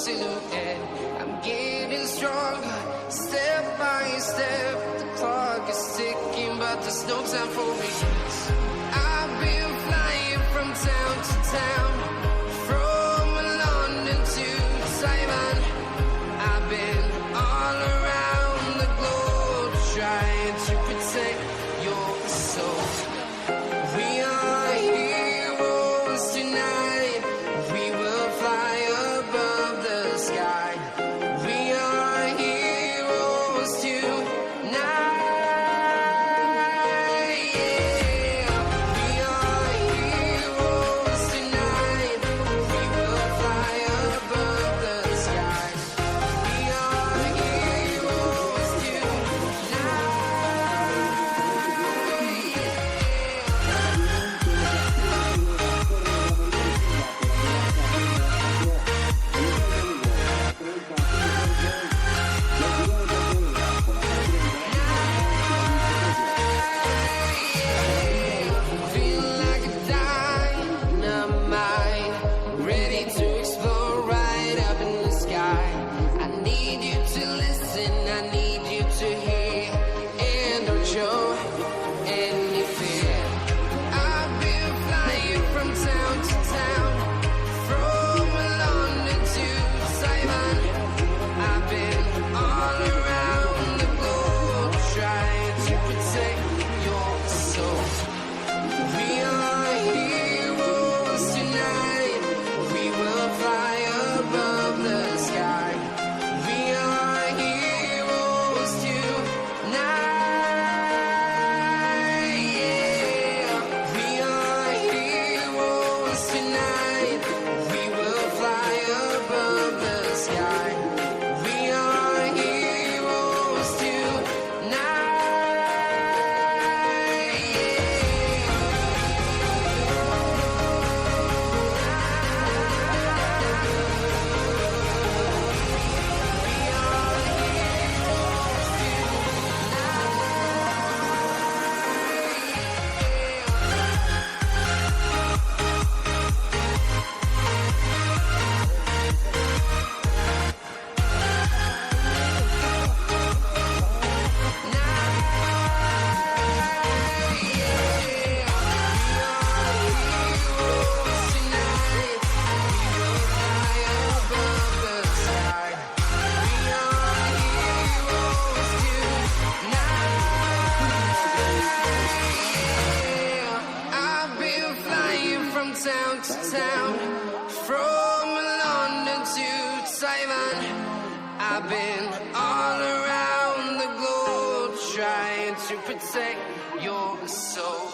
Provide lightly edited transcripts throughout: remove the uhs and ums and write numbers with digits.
silhouette. I'm getting stronger, step by step. The clock is ticking, but there's no time for me. I've been flying from town to town, from London to Taiwan. I've been all around the globe, trying to protect your soul. We are heroes tonight. We will fly above the sky. We are heroes tonight. Yeah. We are heroes tonight. We will fly above the sky. We are heroes tonight. Feel like a dynamite, ready to explode right up in the sky. I need you to listen, I need you to hear, and don't show any fear. I've been flying from town to town, from London to Taiwan. I've been all around the globe, trying to protect your soul. We are heroes tonight. We will fly above the sky. We are heroes tonight. Yeah. We are heroes tonight. We will fly above the sky. We are heroes tonight. I've been flying from town to town, from London to Taiwan. I've been all around the globe, trying to protect your soul.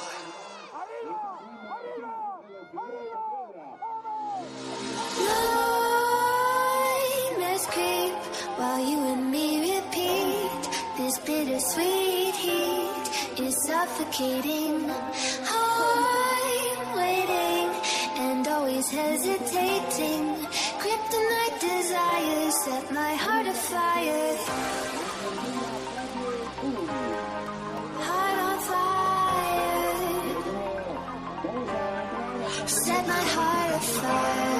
Nightmares creep while you and me repeat. This bittersweet heat is suffocating. I'm waiting and always hesitating. Kryptonite desires set my heart afire. Heart on fire. Set my heart afire.